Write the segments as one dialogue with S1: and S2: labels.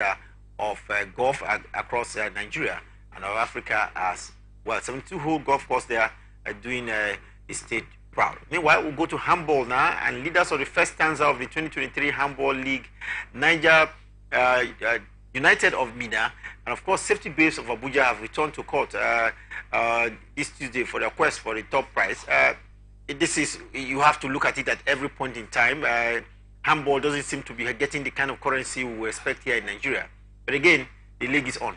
S1: of golf across Nigeria and of Africa as well. 72-hole golf course there doing the state proud. Meanwhile, we'll go to handball now, and leaders of the first stanza of the 2023 Handball League, Niger United of Mina, and of course Safety Babes of Abuja have returned to court this Tuesday for their quest for the top prize. This is, you have to look at it at every point in time. Handball doesn't seem to be getting the kind of currency we expect here in Nigeria. But again, the league is on.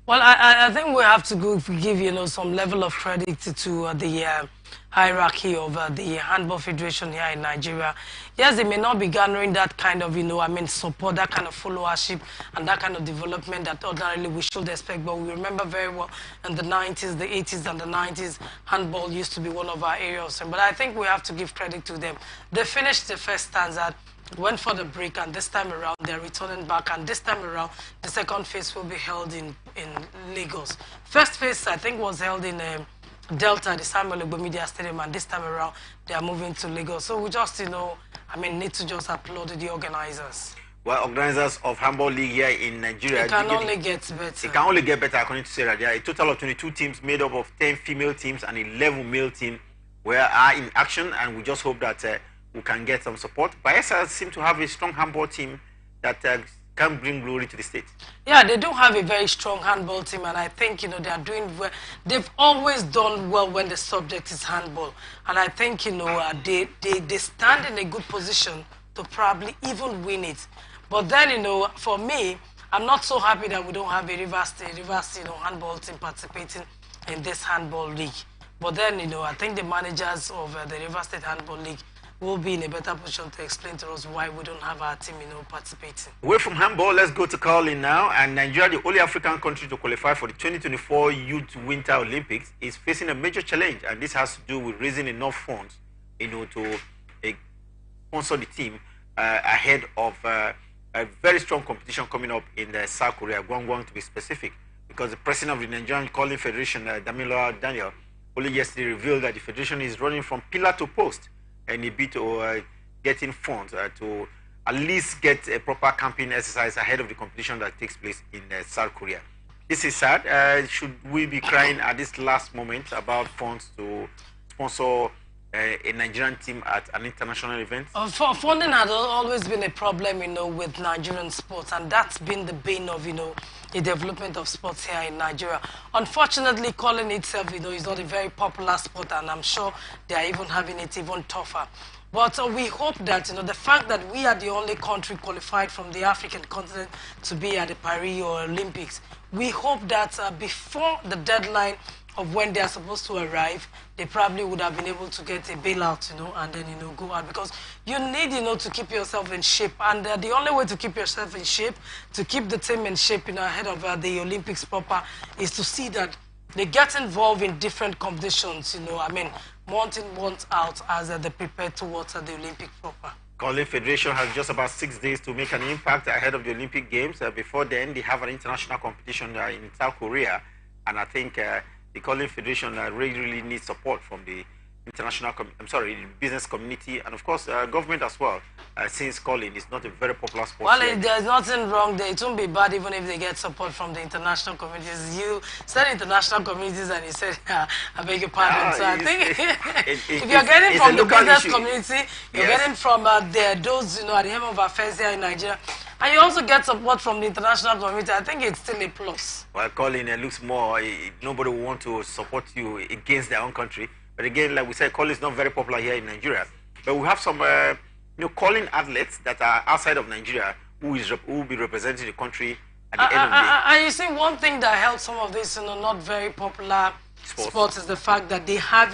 S2: Well, I think we have to give some level of credit to the hierarchy of the Handball Federation here in Nigeria. Yes, they may not be garnering that kind of, support, that kind of followership, and that kind of development that ordinarily we should expect. But we remember very well in the 90s, the 80s, and the 90s, handball used to be one of our areas. But I think we have to give credit to them. They finished the first stanza, went for the break, and this time around they're returning back, and this time around the second phase will be held in Lagos. First phase, I think, was held in Delta, the Samuel Media Stadium, and this time around they are moving to Lagos. So we just, need to just applaud the organizers.
S1: Well, organizers of Handball League here in Nigeria,
S2: it can only get better.
S1: It can only get better, according to Sarah. There are a total of 22 teams made up of 10 female teams and 11 male teams are in action, and we just hope that we can get some support. Bayelsa seem to have a strong handball team that can bring glory to the state.
S2: Yeah, they do have a very strong handball team, and I think they are doing well. They've always done well when the subject is handball, and I think they stand in a good position to probably even win it. But then for me, I'm not so happy that we don't have a Rivers State handball team participating in this handball league. But then I think the managers of the Rivers State Handball League will be in a better position to explain to us why we don't have our team, participating.
S1: Away from handball, let's go to curling now. And Nigeria, the only African country to qualify for the 2024 Youth Winter Olympics, is facing a major challenge, and this has to do with raising enough funds, to sponsor the team ahead of a very strong competition coming up in South Korea, Gwangwang to be specific, because the president of the Nigerian Curling Federation, Damilola Daniel, only yesterday revealed that the federation is running from pillar to post and a bit of getting funds to at least get a proper campaign exercise ahead of the competition that takes place in South Korea. This is sad. Should we be crying at this last moment about funds to sponsor a Nigerian team at an international event?
S2: Funding has always been a problem, with Nigerian sports, and that's been the bane of, the development of sports here in Nigeria. Unfortunately, curling itself, is not a very popular sport, and I'm sure they are even having it even tougher. But we hope that, the fact that we are the only country qualified from the African continent to be at the Paris Olympics, we hope that before the deadline of when they are supposed to arrive, they probably would have been able to get a bailout, and then, go out. Because you need, to keep yourself in shape. And the only way to keep yourself in shape, to keep the team in shape, ahead of the Olympics proper, is to see that they get involved in different competitions, month in, month out, as they prepare towards the Olympic proper.
S1: Curling Federation has just about 6 days to make an impact ahead of the Olympic Games. Before then, they have an international competition in South Korea, and I think the Curling Federation really needs support from the international, business community, and of course, government as well, since curling is not a very popular sport.
S2: Well, there's nothing wrong there. It won't be bad even if they get support from the international communities. You said international communities, and you said, I beg your pardon. So I think if you're getting from the business community, you're getting from those, at the helm of affairs here in Nigeria, and you also get support from the international community, I think it's still a plus.
S1: Well, curling looks more, nobody will want to support you against their own country. But again, like we said, curling is not very popular here in Nigeria. But we have some, curling athletes that are outside of Nigeria who will be representing the country at the end of the day.
S2: And you see, one thing that helps some of these, not very popular sports is the fact that they have,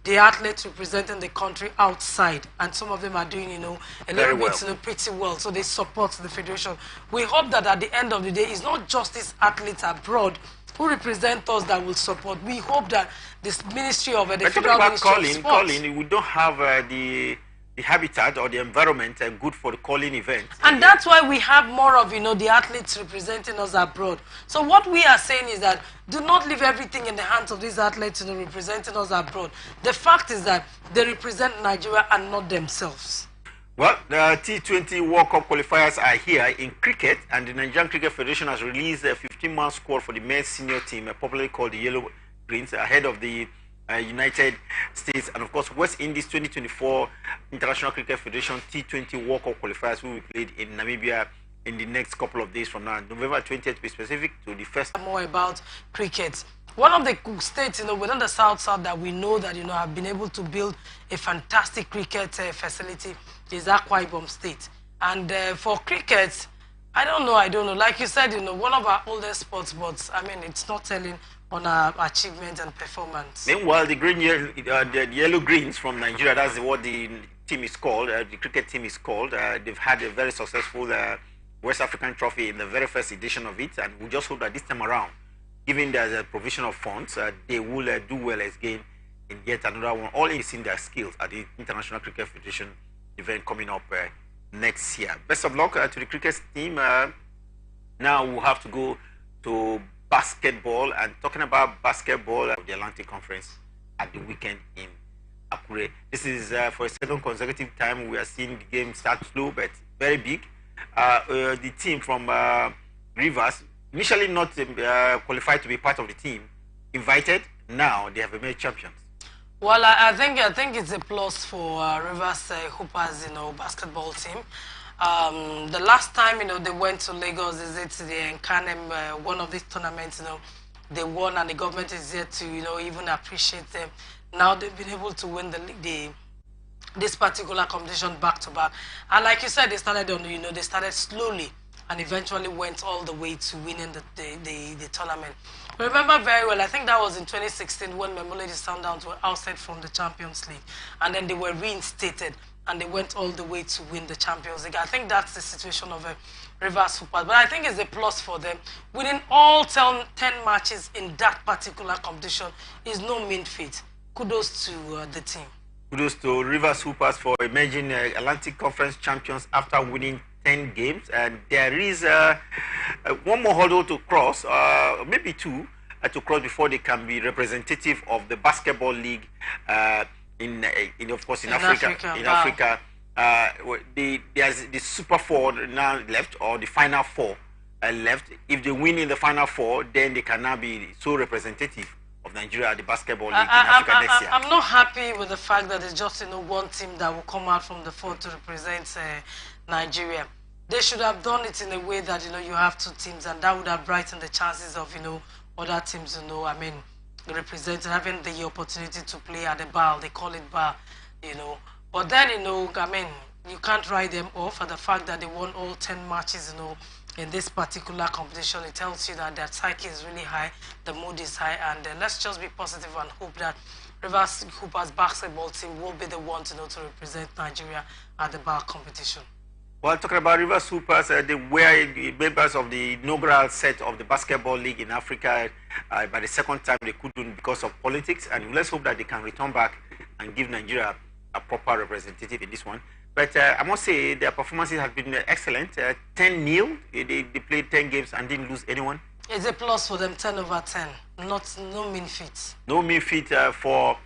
S2: the athletes representing the country outside, and some of them are doing, a little bit, pretty well. So they support the federation. We hope that at the end of the day, it's not just these athletes abroad who represent us that will support. We hope that this Ministry of the Federal Ministry of Sports.
S1: Curling, we don't have the habitat or the environment good for the curling event.
S2: And that's why we have more of, the athletes representing us abroad. So what we are saying is that do not leave everything in the hands of these athletes, representing us abroad. The fact is that they represent Nigeria and not themselves.
S1: Well, the T20 World Cup qualifiers are here in cricket, and the Nigerian Cricket Federation has released a 15-man squad for the men's senior team, popularly called the Yellow Greens, ahead of the United States and, of course, West Indies 2024 International Cricket Federation T20 World Cup qualifiers will be played in Namibia in the next couple of days from now, November 20th to be specific, to the first.
S2: More about cricket. One of the states, within the South that we know that, have been able to build a fantastic cricket facility is Akwa Ibom State. And for cricket, I don't know. Like you said, one of our oldest sports, but I mean, it's not telling on our achievement and performance.
S1: Meanwhile, the Yellow Greens from Nigeria, that's what the team is called, the cricket team is called. They've had a very successful West African Trophy in the very first edition of it, and we just hope that this time around, given there's a provision of funds, they will do well again in yet another one, all in seeing their skills at the International Cricket Federation event coming up next year. Best of luck to the cricket team. Now we'll have to go to basketball, and talking about basketball, the Atlantic Conference at the weekend in Akure. This is for a second consecutive time we are seeing the game start slow but very big. The team from Rivers, initially not qualified to be part of the team, invited. Now they have emerged champions.
S2: Well, I think it's a plus for Rivers Hoopers, basketball team. The last time, they went to Lagos, is it the Nkanem, one of these tournaments, they won, and the government is here to, even appreciate them. Now they've been able to win this particular competition back to back. And like you said, they started they started slowly and eventually went all the way to winning the tournament. I remember very well, I think that was in 2016 when Mamelodi Sundowns were ousted from the Champions League, and then they were reinstated and they went all the way to win the Champions League. I think that's the situation of Rivers Hoopers, but I think it's a plus for them. Winning all 10 matches in that particular competition is no mean feat. Kudos to the team.
S1: Kudos to Rivers Hoopers for emerging Atlantic Conference champions after winning 10 games. And there is one more hurdle to cross, maybe two, to cross before they can be representative of the basketball league in Africa. There's the Super Four now left, or the Final Four left. If they win in the Final Four, then they can now be so representative of Nigeria at the basketball league in Africa next year.
S2: I'm not happy with the fact that it's just one team that will come out from the four to represent Nigeria. They should have done it in a way that you have two teams, and that would have brightened the chances of other teams representing, having the opportunity to play at the bar. They call it bar, But then you can't write them off for the fact that they won all 10 matches, in this particular competition. It tells you that their psyche is really high, the mood is high, and let's just be positive and hope that Rivers Hoopers basketball team will be the one to represent Nigeria at the bar competition.
S1: Well, talking about Rivers Hoopers, they were members of the inaugural set of the basketball league in Africa. By the second time, they couldn't because of politics, and let's hope that they can return back and give Nigeria a proper representative in this one. But I must say their performances have been excellent. 10-0, they played 10 games and didn't lose anyone.
S2: It's a plus for them, 10 over 10. No mean feat.
S1: No mean feat for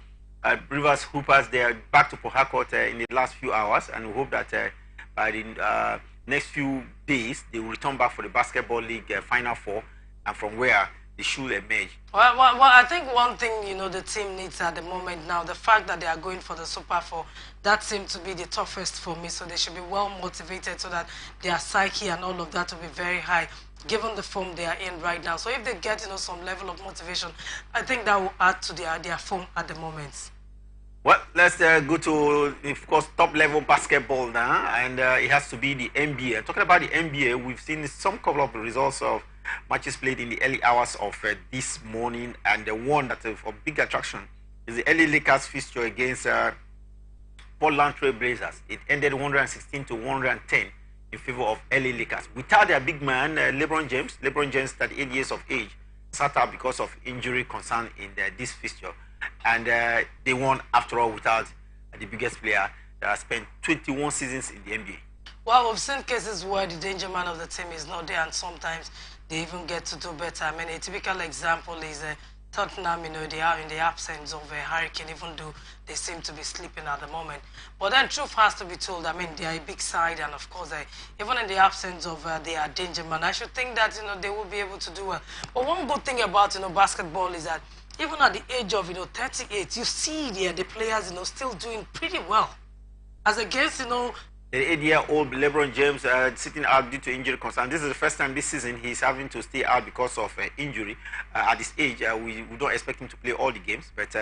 S1: Rivers Hoopers. They are back to Port Harcourt in the last few hours, and we hope that by the next few days they will return back for the basketball league Final Four, and from where they should emerge.
S2: Well, I think one thing the team needs at the moment now, the fact that they are going for the Super Four, that seems to be the toughest for me. So they should be well motivated so that their psyche and all of that will be very high, given the form they are in right now. So if they get some level of motivation, I think that will add to their form at the moment.
S1: Well, let's go to, of course, top-level basketball now, and it has to be the NBA. Talking about the NBA, we've seen some couple of results of matches played in the early hours of this morning, and the one that is of big attraction is the LA Lakers fixture against Portland Trail Blazers. It ended 116 to 110 in favor of LA Lakers. Without their big man, LeBron James, 38 years of age, sat out because of injury concern in this fixture. And they won after all without the biggest player that has spent 21 seasons in the NBA.
S2: Well, we've seen cases where the danger man of the team is not there, and sometimes they even get to do better. I mean, a typical example is Tottenham, they are in the absence of a Hurricane, even though they seem to be sleeping at the moment. But then truth has to be told. I mean, they are a big side, and of course, even in the absence of their danger man, I should think that they will be able to do well. But one good thing about basketball is that even at the age of 38, you see the players still doing pretty well, as against
S1: the 8-year-old LeBron James sitting out due to injury concern. This is the first time this season he's having to stay out because of injury. At this age, we don't expect him to play all the games. But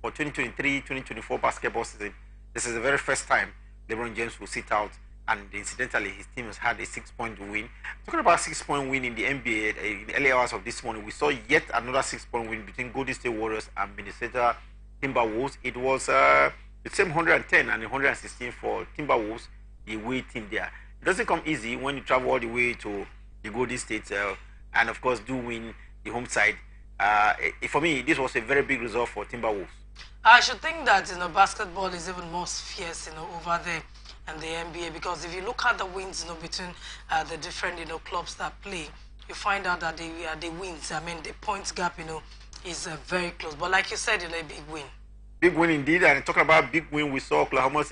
S1: for 2023-2024 basketball season, this is the very first time LeBron James will sit out. And incidentally, his team has had a 6-point win. Talking about 6-point win in the NBA, in the early hours of this morning, we saw yet another 6-point win between Golden State Warriors and Minnesota Timberwolves. It was the same 110 and 116 for Timberwolves, the away team there. It doesn't come easy when you travel all the way to the Golden State and of course do win the home side. For me, this was a very big result for Timberwolves.
S2: I should think that basketball is even more fierce over there and the NBA, because if you look at the wins between the different clubs that play, you find out that the wins, I mean the points gap is very close. But like you said, a big win.
S1: Big win indeed. And talking about big win, we saw Oklahoma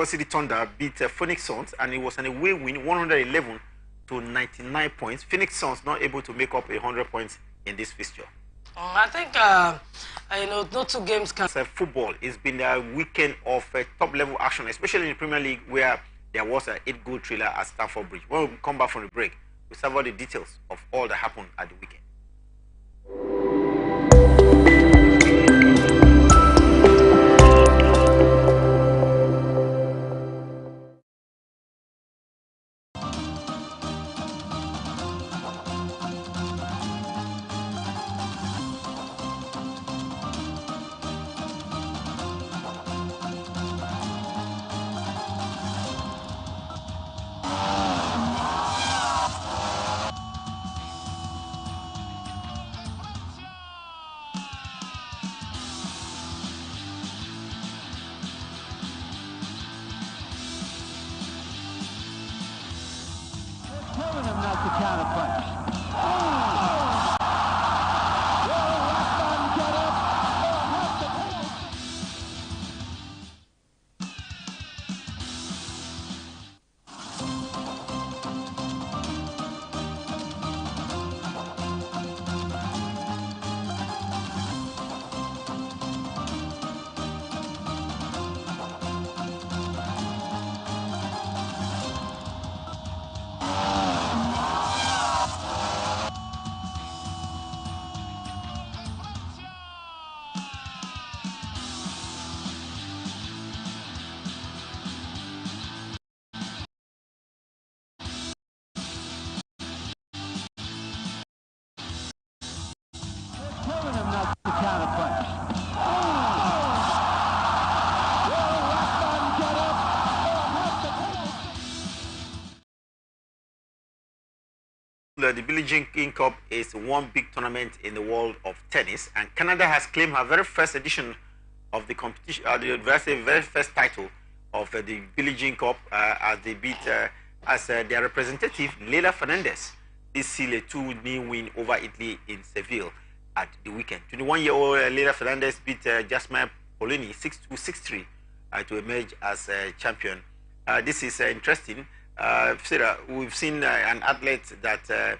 S1: City Thunder beat Phoenix Suns, and it was an away win, 111 to 99 points. Phoenix Suns not able to make up 100 points in this fixture.
S2: I think no two games can.
S1: Football, it's been a weekend of top-level action, especially in the Premier League, where there was an 8-goal thriller at Stamford Bridge. When we come back from the break, we'll cover the details of all that happened at the weekend. The Billie Jean King Cup is one big tournament in the world of tennis, and Canada has claimed her very first edition of the competition, the very first title of the Billie Jean Cup, as they beat their representative Leila Fernandez. This sealed a 2-0 win over Italy in Seville at the weekend. 21-year-old Leila Fernandez beat Jasmine Polini 6-2, 6-3 to emerge as champion. This is interesting. Sarah, we've seen an athlete that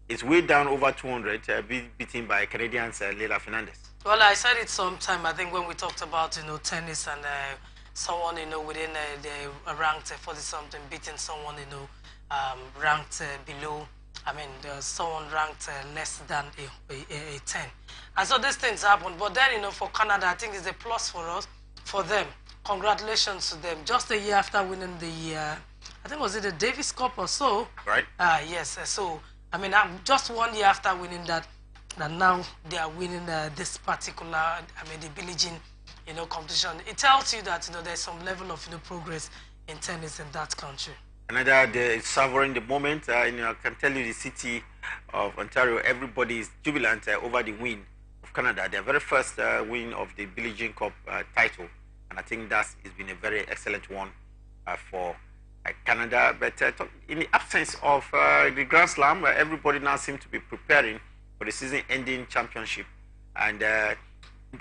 S1: is way down over 200, beaten by Canadians Leila Fernandez.
S2: Well, I said it sometime, I think, when we talked about tennis and someone within the ranked 40-something beating someone ranked below. I mean, someone ranked less than a 10. And so these things happen. But then, for Canada, I think it's a plus for us, for them. Congratulations to them. Just a year after winning the, I think, was it the Davis Cup or so?
S1: Right.
S2: Yes. So, I mean, just 1 year after winning that, and now they are winning this particular, the Billie Jean, competition. It tells you that, there's some level of, progress in tennis in that country.
S1: Canada is savoring the moment. I can tell you the city of Ontario, everybody is jubilant over the win of Canada, their very first win of the Billie Jean Cup title. And I think that has been a very excellent one for Canada. But in the absence of the Grand Slam, everybody now seems to be preparing for the season-ending championship, and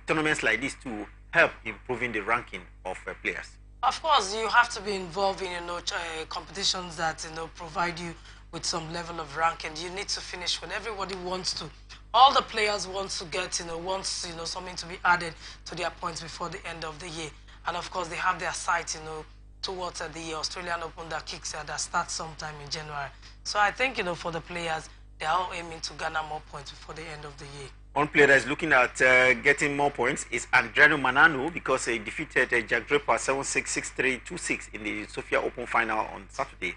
S1: tournaments like this too help improving the ranking of players.
S2: Of course, you have to be involved in competitions that provide you with some level of ranking. You need to finish when everybody wants to. All the players want to get something to be added to their points before the end of the year. And of course, they have their sights towards the Australian Open that kicks that starts sometime in January. So I think for the players, they are all aiming to garner more points before the end of the year.
S1: One player that is looking at getting more points is Adriano Manano, because he defeated Jack Draper 7-6, 6-3, 2-6 in the Sofia Open final on Saturday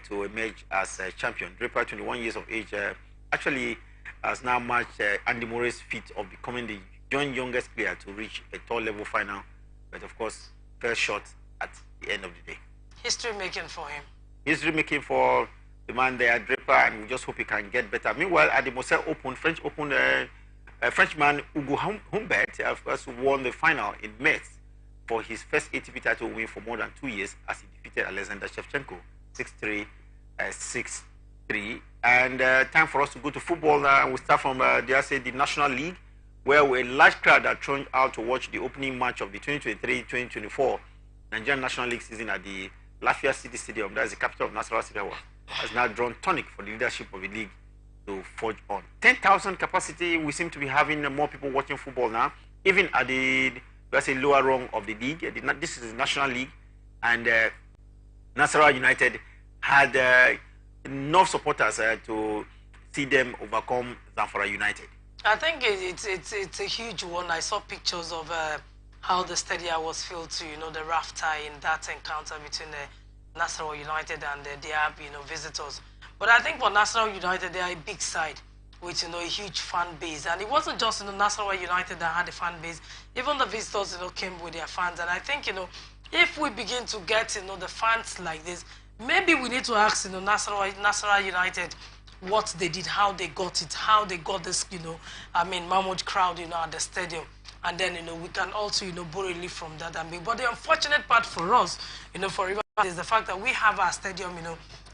S1: to emerge as champion. Draper, 21 years of age, actually has now matched Andy Murray's feat of becoming the joint youngest player to reach a tour level final, but of course, fell short at the end of the day.
S2: History making for him.
S1: History making for the man there, Draper, and we just hope he can get better. Meanwhile, at the Moselle Open, French Open, Frenchman Hugo Humbert, of course, won the final in Metz for his first ATP title win for more than 2 years, as he defeated Alexander Shevchenko 6-3, 6-3. And time for us to go to football now. We start from the National League, where a large crowd are thrown out to watch the opening match of the 2023-2024 Nigerian National League season at the Lafayette City Stadium. That is the capital of Nasarawa State, has now drawn tonic for the leadership of the league to forge on. 10,000 capacity. We seem to be having more people watching football now, even at the lower rung of the league. This is the National League, and Nasarawa United had enough supporters to see them overcome Zamfara United.
S2: I think it's a huge one. I saw pictures of how the stadium was filled to the rafter in that encounter between Nasarawa United and their visitors. But I think for Nasarawa United, they are a big side with a huge fan base, and it wasn't just Nasarawa United that had a fan base. Even the visitors came with their fans, and I think if we begin to get the fans like this, maybe we need to ask Nasarawa United what they did, how they got it, how they got this mammoth crowd at the stadium. And then we can also borrow relief from that. But the unfortunate part for us for River is the fact that we have our stadium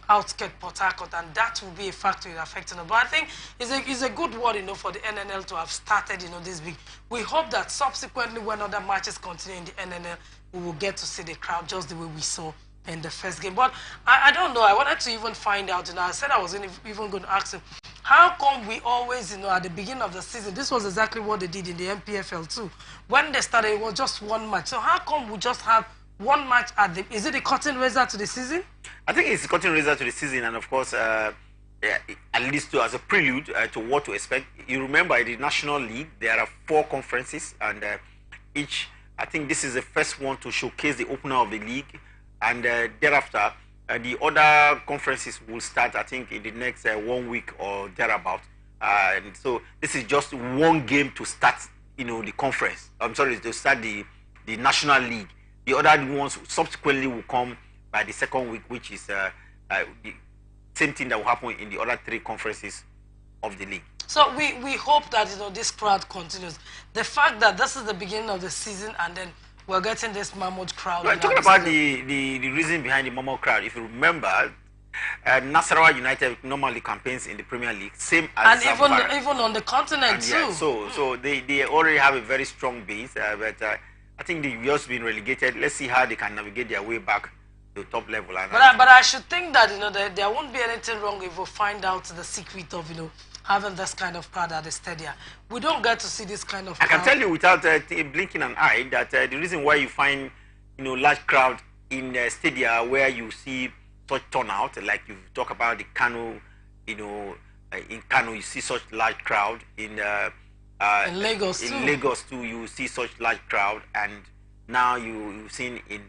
S2: outskirt Port Harcourt, and that will be a factor in affecting us. But I think it's a good word for the NNL to have started this week. We hope that subsequently, when other matches continue in the NNL, we will get to see the crowd just the way we saw in the first game. But I don't know. I wanted to even find out. I said I was even going to ask him, how come we always, at the beginning of the season, this was exactly what they did in the MPFL too. When they started, it was just one match. So how come we just have one match is it a curtain raiser to the season?
S1: I think it's a curtain raiser to the season, and of course, at least as a prelude to what to expect. You remember in the National League, there are 4 conferences, and I think this is the first one to showcase the opener of the league, and thereafter, the other conferences will start, I think, in the next 1 week or thereabout. And so this is just one game to start, the conference. I'm sorry, to start the National League. The other ones subsequently will come by the second week, which is the same thing that will happen in the other 3 conferences of the league.
S2: So we hope that this crowd continues. The fact that this is the beginning of the season and then we're getting this mammoth crowd.
S1: We're talking about the reason behind the mammoth crowd. If you remember, Nasarawa United normally campaigns in the Premier League, same as
S2: and even on the continent too.
S1: Yeah, so they already have a very strong base, but I think they've just been relegated. Let's see how they can navigate their way back to the top level. And
S2: but I should think that there won't be anything wrong if we find out the secret of having this kind of crowd at the stadium. We don't get to see this kind of crowd.
S1: I can tell you without blinking an eye that the reason why you find large crowd in stadia where you see such turnout, like you talk about the Kano, in Kano you see such large crowd, in
S2: Lagos too.
S1: In Lagos too, you see such large crowd, and now you've seen in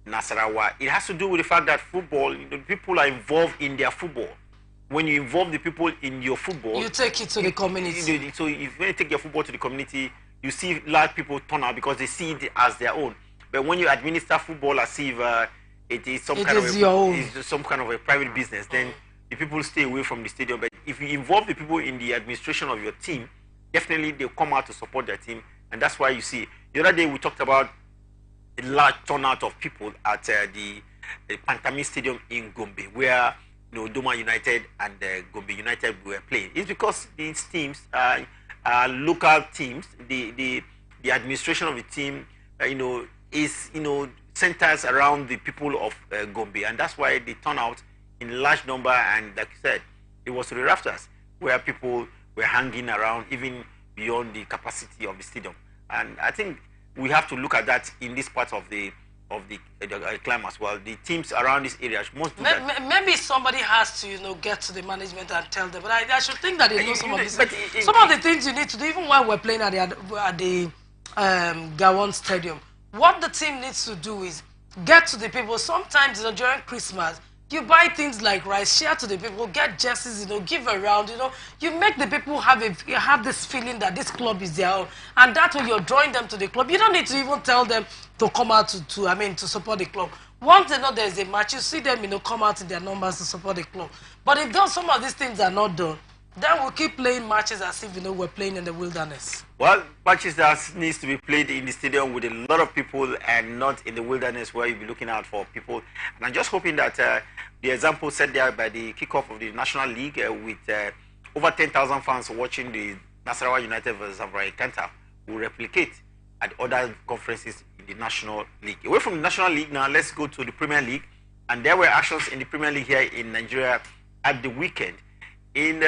S1: Nasarawa. It has to do with the fact that football, people are involved in their football. When you involve the people in your football,
S2: you take it to the community.
S1: So when you take your football to the community, you see large people turn out because they see it as their own. But when you administer football as if it is some kind of a private business, then the people stay away from the stadium. But if you involve the people in the administration of your team, definitely they'll come out to support their team, and that's why you see. The other day we talked about a large turnout of people at the Pantami Stadium in Gombe, where Doma United and Gombe United were playing. It's because these teams are local teams. The administration of the team, is centers around the people of Gombe, and that's why they turn out in large number. And like you said, it was to the rafters where people were hanging around even beyond the capacity of the stadium. And I think we have to look at that in this part of the climb as well. The teams around this area must do that.
S2: Maybe somebody has to, get to the management and tell them. But I should think that they know some of this. Some of the things you need to do, even while we're playing at the Gawon Stadium, what the team needs to do is get to the people. Sometimes, during Christmas, you buy things like rice, share to the people, get jerseys, give around, you make the people have this feeling that this club is their own, and that way you're drawing them to the club. You don't need to even tell them to come out to support the club. Once they know there's a match, you see them, come out in their numbers to support the club. But if some of these things are not done, then we'll keep playing matches as if, we're playing in the wilderness.
S1: Well, matches that needs to be played in the stadium with a lot of people and not in the wilderness where you'll be looking out for people. And I'm just hoping that the example set there by the kickoff of the National League with over 10,000 fans watching the Nasarawa United versus Zavrai Kanta will replicate at other conferences in the National League. Away from the National League now, let's go to the Premier League. And there were actions in the Premier League here in Nigeria at the weekend. In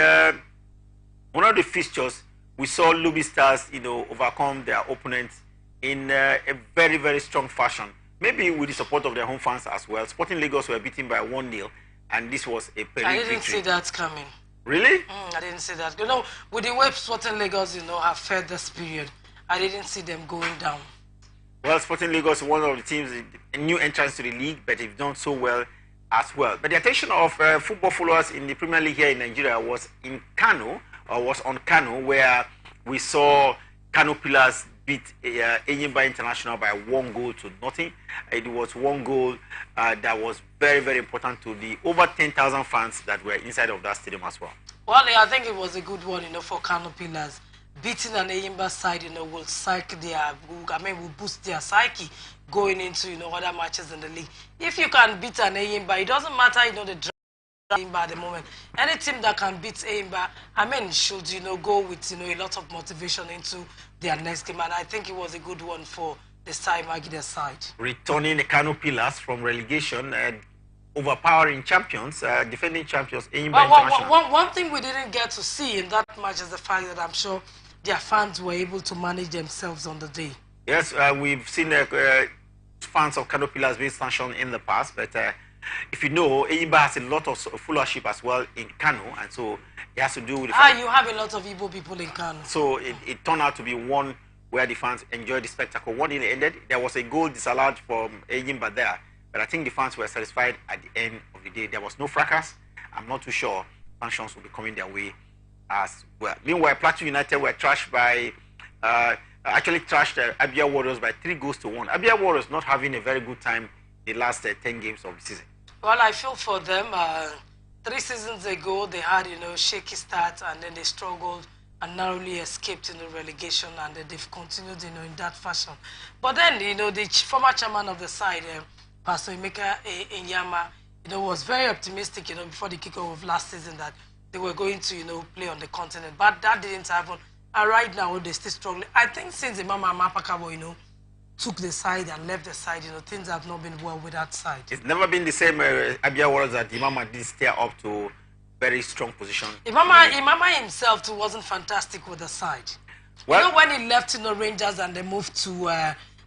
S1: one of the fixtures, we saw Luby Stars, overcome their opponents in a very, very strong fashion. Maybe with the support of their home fans as well. Sporting Lagos were beaten by 1-0, and this was a very
S2: I didn't
S1: victory.
S2: see that coming.
S1: Really?
S2: I didn't see that. With the way Sporting Lagos, have fared this period, I didn't see them going down.
S1: Well, Sporting Lagos, one of the teams, a new entrance to the league, but they've done so well as well. But the attention of football followers in the Premier League here in Nigeria was on Kano, where we saw Kano Pillars beat Enyimba International by 1-0. It was one goal that was very, very important to the over 10,000 fans that were inside of that stadium as well.
S2: Well, I think it was a good one, for Kano Pillars. Beating an Enyimba side, will boost their psyche going into, other matches in the league. If you can beat an Enyimba, it doesn't matter, the Enyimba at the moment. Any team that can beat Enyimba, should, go with, a lot of motivation into their next game. And I think it was a good one for the Magida side. Returning
S1: the Kano Pillars from relegation and overpowering champions, defending champions, Enyimba International.
S2: One thing we didn't get to see in that match is the fact that I'm sure their fans were able to manage themselves on the day.
S1: Yes, we've seen fans of Kano Pillars being sanctioned in the past, but if you know, Enyimba has a lot of followership as well in Kano, and so it has to do with the
S2: you have a lot of Igbo people in Kano.
S1: So it turned out to be one where the fans enjoyed the spectacle. 1-0 ended. There was a goal disallowed from Enyimba there, but I think the fans were satisfied at the end of the day. There was no fracas. I'm not too sure sanctions will be coming their way as well. Meanwhile, Plateau United were trashed by Abia Warriors by 3-1. Abia Warriors not having a very good time in the last 10 games of the season.
S2: Well, I feel for them. 3 seasons ago, they had, shaky start, and then they struggled and narrowly escaped, relegation, and they've continued, in that fashion. But then, the former chairman of the side, Pastor Emeka Enyama, was very optimistic, before the kickoff of last season that they were going to, play on the continent. But that didn't happen. And right now, they're still struggling. I think since Imama Mapakabo, took the side and left the side, things have not been well with that side.
S1: It's never been the same Abia Warriors that Imama did stay up to very strong position.
S2: Imama himself too wasn't fantastic with the side. Well, when he left Rangers and they moved to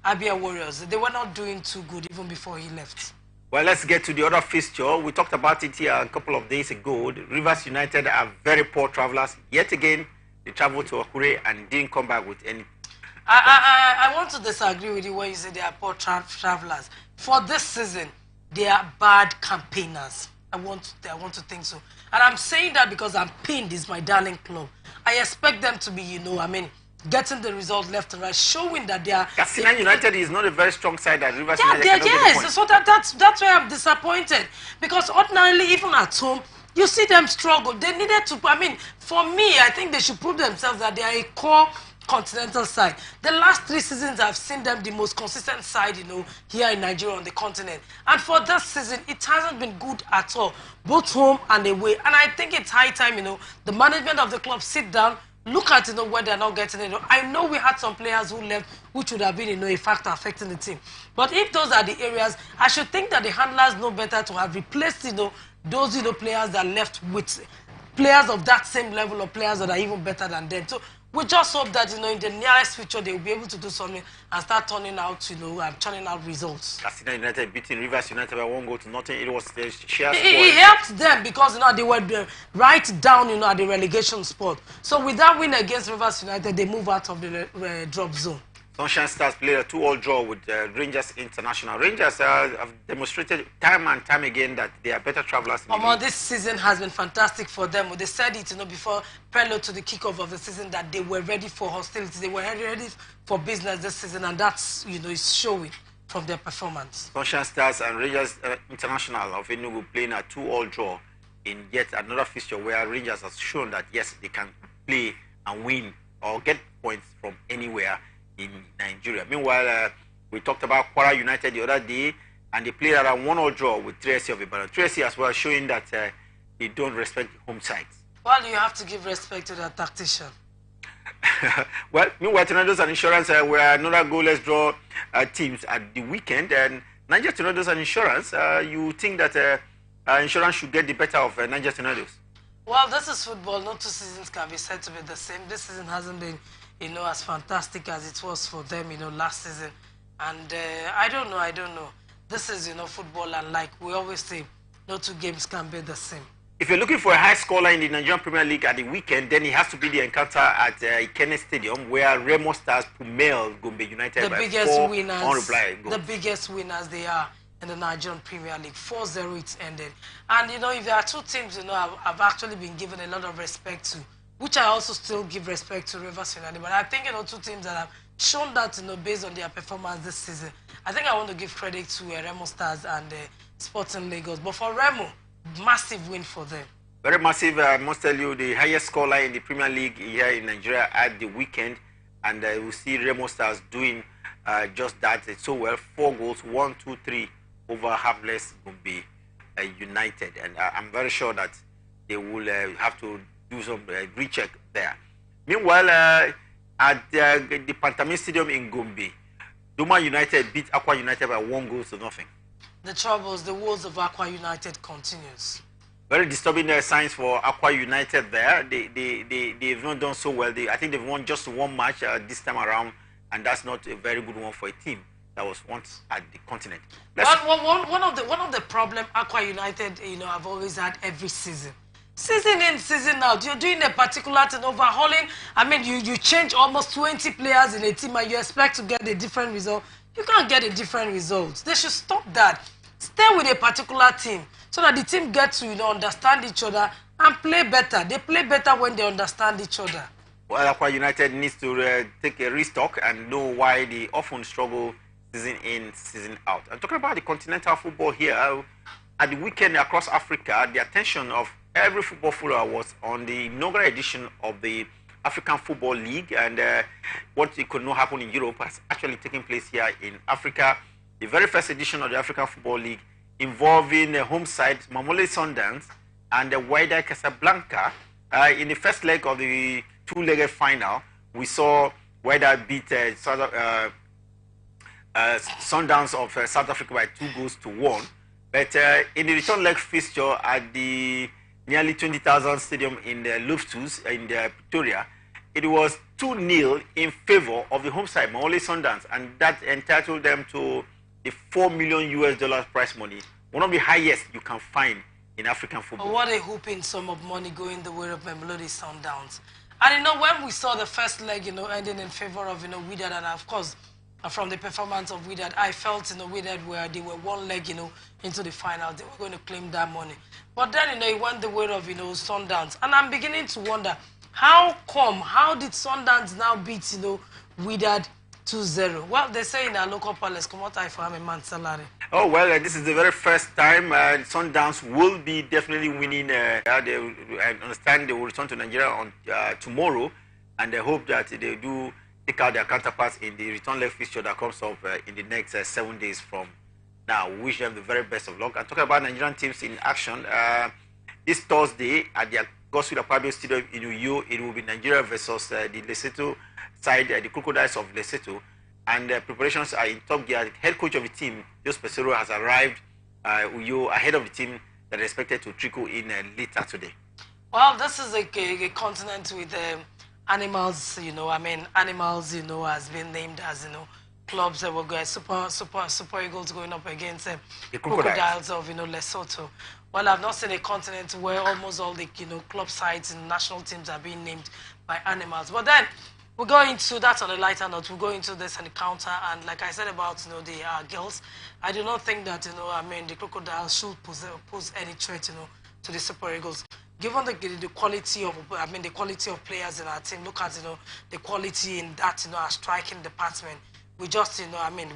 S2: Abia Warriors, they were not doing too good even before he left.
S1: Well, let's get to the other fixture. We talked about it here a couple of days ago. The Rivers United are very poor travelers. Yet again, they traveled to Akure and didn't come back with any.
S2: I want to disagree with you when you say they are poor travelers. For this season, they are bad campaigners. I want to think so. And I'm saying that because I'm pained. It's my darling club. I expect them to be, getting the result left and right, showing that they are.
S1: Katsina United is not a very strong side that Rivers United cannot get the point.
S2: So that's why I'm disappointed. Because ordinarily, even at home, you see them struggle. They needed to, for me, I think they should prove themselves that they are a core continental side. The last 3 seasons, I've seen them the most consistent side, here in Nigeria on the continent. And for this season, it hasn't been good at all, both home and away. And I think it's high time, the management of the club sit down, look at, where they're not getting it. I know we had some players who left, which would have been, a factor affecting the team. But if those are the areas, I should think that the handlers know better to have replaced, those, players that left with players of that same level or players that are even better than them. So we just hope that, in the nearest future, they will be able to do something and start turning out, and churning out results.
S1: Casino United beating Rivers United by 1-0. It was the share
S2: It helped them because, they were right down, at the relegation spot. So with that win against Rivers United, they move out of the drop zone.
S1: Sunshine Stars played a 2-2 draw with Rangers International. Rangers have demonstrated time and time again that they are better travelers.
S2: This season has been fantastic for them. They said it, before prelude to the kickoff of the season, that they were ready for hostility. They were ready for business this season, and that's, is showing from their performance.
S1: Sunshine Stars and Rangers International of Enugu playing a 2-2 draw in yet another fixture where Rangers has shown that yes, they can play and win or get points from anywhere in Nigeria. Meanwhile, we talked about Kwara United the other day, and they played at a 1-1 draw with 3SC of Ibadan. 3SC as well, showing that they don't respect home sides.
S2: Well, you have to give respect to that tactician.
S1: Well, meanwhile, Tornadoes and Insurance were another goalless draw teams at the weekend. And Niger Tornadoes and Insurance, you think that Insurance should get the better of Niger Tornadoes?
S2: Well, this is football. No 2 seasons can be said to be the same. This season hasn't been, as fantastic as it was for them, last season. And I don't know. This is, football, and like we always say, no 2 games can be the same.
S1: If you're looking for a high scorer in the Nigerian Premier League at the weekend, then it has to be the encounter at Ikene Stadium, where Remo Stars Pumel Gombe United
S2: the biggest winners they are in the Nigerian Premier League. 4-0 it's ended. And, if there are 2 teams, I've actually been given a lot of respect to, which I also still give respect to Rivers United. But I think, 2 teams that have shown that, based on their performance this season, I think I want to give credit to Remo Stars and Sporting Lagos. But for Remo, massive win for them.
S1: Very massive. I must tell you, the highest scorer in the Premier League here in Nigeria at the weekend. And we see Remo Stars doing just that so well. 4 goals, 1, 2, 3 over Harmless Gombe United. And I'm very sure that they will have to do some recheck there. Meanwhile, at the Pantamin Stadium in Gombe, Duma United beat Aqua United by 1-0.
S2: The troubles, the woes of Aqua United continues.
S1: Very disturbing signs for Aqua United there. They've not done so well. I think they've won just 1 match this time around, and that's not a very good one for a team that was once at the continent.
S2: One of the problem Aqua United, have always had every season. Season in, season out, you're doing a particular thing, overhauling. I mean, you change almost 20 players in a team and you expect to get a different result. You can't get a different result. They should stop that. Stay with a particular team so that the team gets to, understand each other and play better. They play better when they understand each other.
S1: Well, Aqua United needs to take a restock and know why they often struggle season in, season out. I'm talking about the continental football here. At the weekend across Africa, the attention of every football follower was on the inaugural edition of the African Football League, and what it could not happen in Europe has actually taken place here in Africa. The very first edition of the African Football League involving home sides Mamole Sundowns and Wydad Casablanca. In the first leg of the 2-legged final, we saw Wydad beat Sundowns of South Africa by 2-1. But in the return leg fixture at the nearly 20,000 stadium in Loftus in Pretoria, it was 2-0 in favor of the home side, Maole Sundowns, and that entitled them to the $4 million prize money, one of the highest you can find in African football.
S2: Oh, what a whooping sum of money going the way of Mamelodi Sundowns. And when we saw the first leg, ending in favor of, Wydad, and of course, from the performance of Wydad, I felt, Wydad where they were 1 leg, into the final, they were going to claim that money. But then, it went the way of, Sundowns. And I'm beginning to wonder, how did Sundowns now beat, Wydad 2-0? Well, they say in our local palace, come out for a man's salary.
S1: Oh, well, this is the very first time Sundowns will be definitely winning. I understand they will return to Nigeria on tomorrow. and they hope that they do take out their counterparts in the return leg fixture that comes up in the next 7 days from now. We wish them the very best of luck. And talking about Nigerian teams in action, this Thursday at the Godswill Akpabio Stadium in Uyo, it will be Nigeria versus the Lesotho side, the Crocodiles of Lesotho. And preparations are in top gear. The head coach of the team, Jose Pesero, has arrived Uyo ahead of the team that is expected to trickle in later today.
S2: Well, this is a continent with animals, animals, has been named as, clubs that were going, super Eagles going up against
S1: The
S2: Crocodiles of, Lesotho. Well, I've not seen a continent where almost all the, club sides and national teams are being named by animals. But then, we'll go into that on a lighter note. We'll go into this encounter, and like I said about, the girls, I do not think that, the Crocodiles should pose any threat, to the Super Eagles. Given the quality of, the quality of players in our team, look at, the quality in that, our striking department. We just,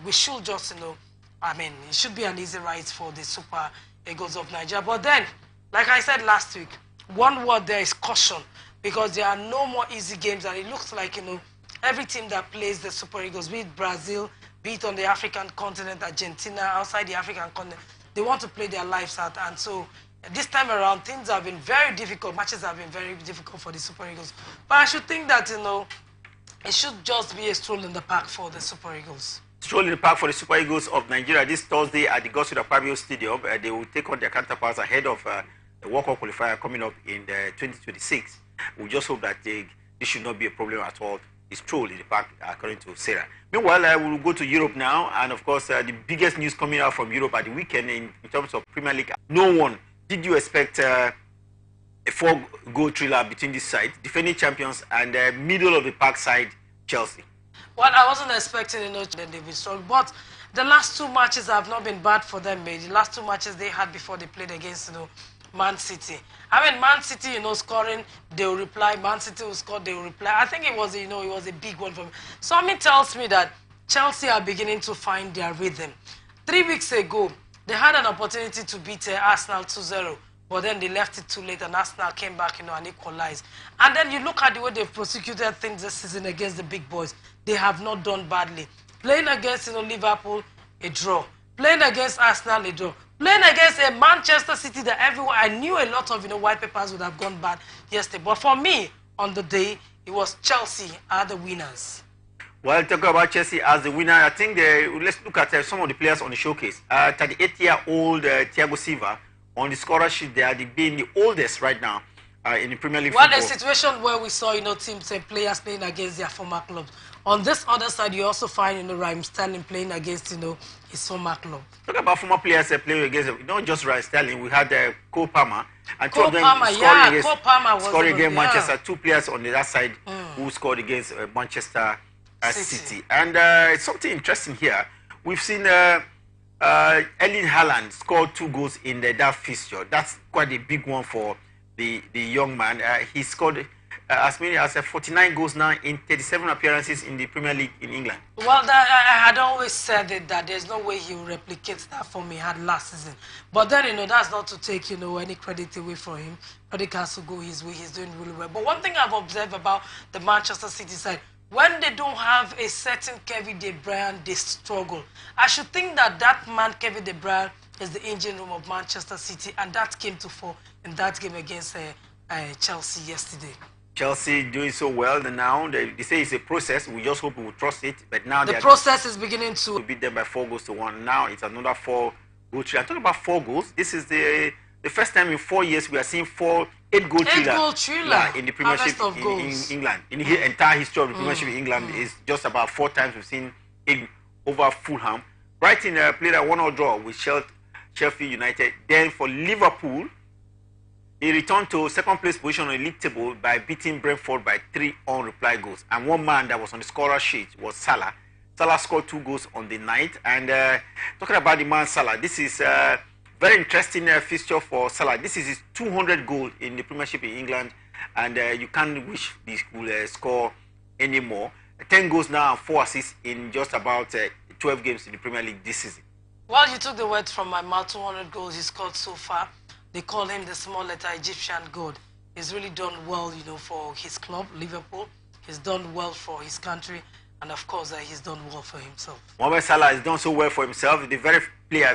S2: we should just, it should be an easy ride for the Super Eagles of Nigeria. But then, like I said last week, one word there is caution, because there are no more easy games, and it looks like, every team that plays the Super Eagles, be it Brazil, be it on the African continent, Argentina, outside the African continent, they want to play their lives out, and so this time around, things have been very difficult. Matches have been very difficult for the Super Eagles. But I should think that, it should just be a stroll in the park for the Super Eagles.
S1: Stroll in the park for the Super Eagles of Nigeria this Thursday at the Godswill Akpabio Stadium. They will take on their counterparts ahead of the World Cup qualifier coming up in 2026. We just hope that this should not be a problem at all. The stroll in the park, according to Sarah. Meanwhile, we will go to Europe now. And of course, the biggest news coming out from Europe at the weekend in terms of Premier League. No one. Did you expect a 4-goal thriller between this side, defending champions, and middle of the park side, Chelsea?
S2: Well, I wasn't expecting that they've been strong, but the last two matches have not been bad for them. The last two matches they had before they played against Man City. Man City, scoring, they will reply. Man City will score, they will reply. I think it was, it was a big one for me. Something tells me that Chelsea are beginning to find their rhythm. 3 weeks ago, they had an opportunity to beat Arsenal 2-0, but then they left it too late, and Arsenal came back, and equalized. And then you look at the way they've prosecuted things this season against the big boys. They have not done badly. Playing against, Liverpool, a draw. Playing against Arsenal, a draw. Playing against a Manchester City that everyone, I knew a lot of, white papers would have gone bad yesterday. But for me, on the day, it was Chelsea are the winners.
S1: Well, talking about Chelsea as the winner, I think let's look at some of the players on the showcase. 38-year-old Thiago Silva on the scorer sheet. They are being the oldest right now in the Premier League
S2: Well,
S1: football.
S2: a situation where we saw, teams and players playing against their former clubs. On this other side, you also find, Raheem Sterling playing against, his former club.
S1: Talk about former players playing against, not just Raheem Sterling. We had Cole Palmer. And
S2: Cole Palmer, Cole Palmer was
S1: scoring against Manchester. Two players on the other side who scored against Manchester City. And something interesting here. We've seen Erling Haaland score 2 goals in that fixture. That's quite a big one for the young man. He scored as many as 49 goals now in 37 appearances in the Premier League in England.
S2: Well, I had always said that there's no way he will replicate that form he had last season. But then, that's not to take, any credit away from him. Credit has to go his way. He's doing really well. But one thing I've observed about the Manchester City side, when they don't have a certain Kevin De Bruyne, they struggle. I should think that man, Kevin De Bruyne, is the engine room of Manchester City, and that came to fore in that game against Chelsea yesterday. Chelsea
S1: doing so well now. They say it's a process. We just hope we will trust it. But now
S2: the process is beginning to
S1: beat them by 4-1. Now it's another 4-goal thriller. I'm talking about 4 goals. This is the first time in 4 years we are seeing 8-goal thriller in the Premiership in England. In the entire history of the Premiership in England is just about 4 times we've seen it over Fulham. Brighton played a 1-1 draw with Sheffield United. Then for Liverpool, they returned to second place position on the league table by beating Brentford by 3 unreplied goals. And one man that was on the scorer sheet was Salah. Salah scored 2 goals on the night. And talking about the man Salah, this is very interesting fixture for Salah. This is his 200 goal in the Premiership in England, and you can't wish he will score anymore. 10 goals now and 4 assists in just about 12 games in the Premier League this season.
S2: Well, you took the words from my mouth. 200 goals he scored so far. They call him the small letter Egyptian God. He's really done well, for his club, Liverpool. he's done well for his country, and of course he's done well for himself.
S1: Mohamed Salah has done so well for himself. The very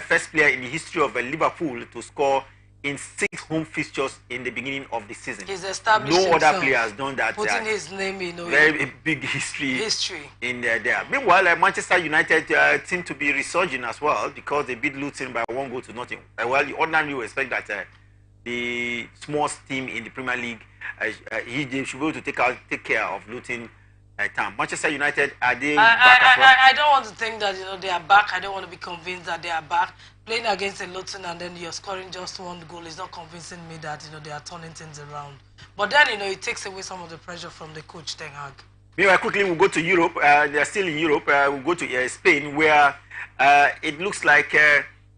S1: first player in the history of Liverpool to score in 6 home fixtures in the beginning of the season.
S2: He's established
S1: no
S2: himself,
S1: other player has done that.
S2: Putting his name in,
S1: very big history in there. Meanwhile, Manchester United seem to be resurging as well because they beat Luton by 1-0. Well, you ordinarily would expect that the smallest team in the Premier League, they should be able to take care of Luton. Manchester United, are they back as well?
S2: I don't want to think that they are back. I don't want to be convinced that they are back. Playing against a Luton and then you're scoring just 1 goal is not convincing me that they are turning things around. But then it takes away some of the pressure from the coach Ten Hag.
S1: Meanwhile, quickly we'll go to Europe. They are still in Europe. We'll go to Spain, where it looks like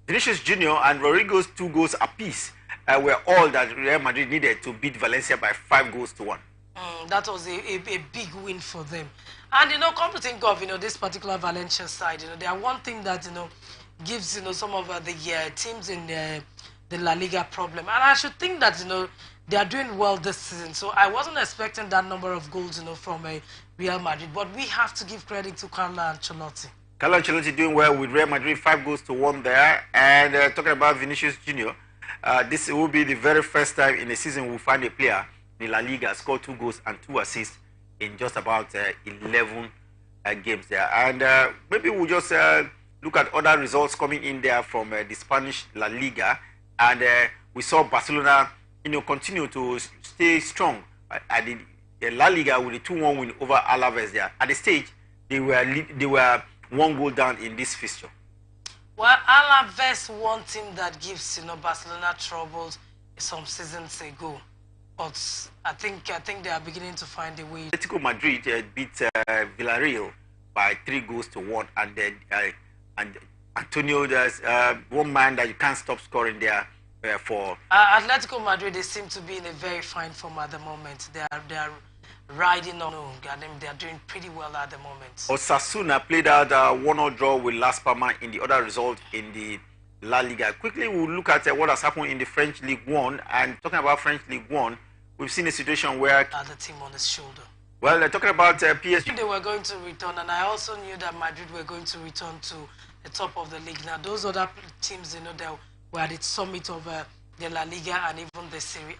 S1: Vinicius Junior and Rodrigo's 2 goals apiece were all that Real Madrid needed to beat Valencia by 5-1.
S2: That was a big win for them. And come to think of this particular Valencia side, they are one thing that gives some of the teams in the La Liga problem. And I should think that they are doing well this season. So I wasn't expecting that number of goals from Real Madrid. But we have to give credit to Carlo Ancelotti.
S1: Carlo Ancelotti doing well with Real Madrid, 5-1 there. And talking about Vinicius Junior, this will be the very first time in the season we'll find a player in La Liga scored 2 goals and 2 assists in just about 11 games there. And maybe we'll just look at other results coming in there from the Spanish La Liga. And we saw Barcelona, continue to stay strong at the La Liga with a 2-1 win over Alaves there. At the stage, they were 1 goal down in this fixture.
S2: Well, Alaves, one team that gives Barcelona troubles some seasons ago. But I think they are beginning to find a way.
S1: Atletico Madrid beat Villarreal by 3-1, and then Antonio, there's one man that you can't stop scoring there for.
S2: Atletico Madrid, they seem to be in a very fine form at the moment. They are riding on. They are doing pretty well at the moment.
S1: Osasuna played out a 1-1 draw with Las Palmas in the other result in the La Liga. Quickly, we'll look at what has happened in the French League 1. And talking about French League 1, we've seen a situation where
S2: the team on his shoulder.
S1: Well, they're talking about PSG.
S2: They were going to return, and I also knew that Madrid were going to return to the top of the league. Now, those other teams, they were at the summit of the La Liga and even the Serie.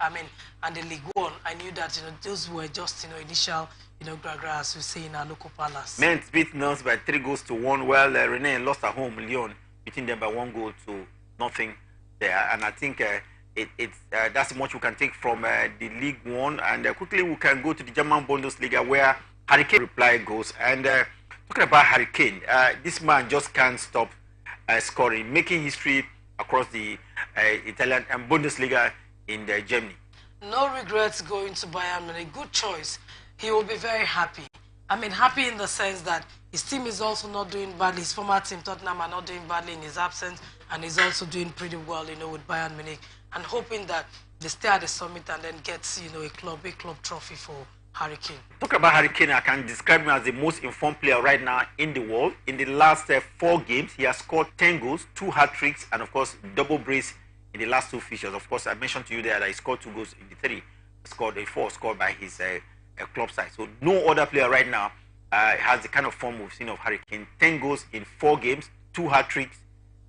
S2: And the League 1. I knew that those were just initial gragra, as we say in our local palace.
S1: Mainz beat Nantes by 3-1. Well, Rennes lost at home, Lyon beating them by 1-0 there. And I think that's much we can take from the League 1. And quickly we can go to the German Bundesliga, where Harry Kane reply goes. And talking about Harry Kane, this man just can't stop scoring, making history across the Italian and Bundesliga in Germany.
S2: No regrets going to Bayern Munich. Good choice. He will be very happy. Happy in the sense that his team is also not doing badly. His former team, Tottenham, are not doing badly in his absence, and he's also doing pretty well, with Bayern Munich, and hoping that they stay at the summit and then gets, a club trophy for Harry Kane.
S1: Talk about Harry Kane, I can describe him as the most informed player right now in the world. In the last 4 games, he has scored 10 goals, 2 hat-tricks, and of course, double brace in the last 2 fixtures. Of course, I mentioned to you there that he scored 2 goals in the 3, scored a 4 scored by his club side. So no other player right now has the kind of form we've seen of Harry Kane. 10 goals in 4 games, 2 hat-tricks,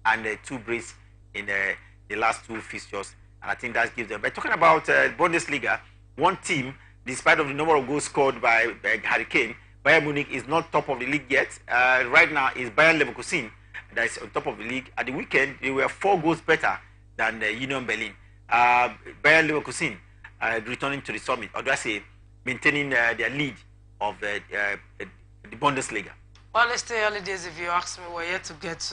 S1: and 2 brace in the last 2 fixtures. And I think that gives them. But talking about Bundesliga, one team, despite of the number of goals scored by Harry Kane, Bayern Munich is not top of the league yet. Right now is Bayern Leverkusen that is on top of the league. At the weekend, they were 4 goals better than Union Berlin. Bayern Leverkusen returning to the summit, or do I say maintaining their lead of the Bundesliga.
S2: Well, it's the early days. If you ask me, we're yet to get to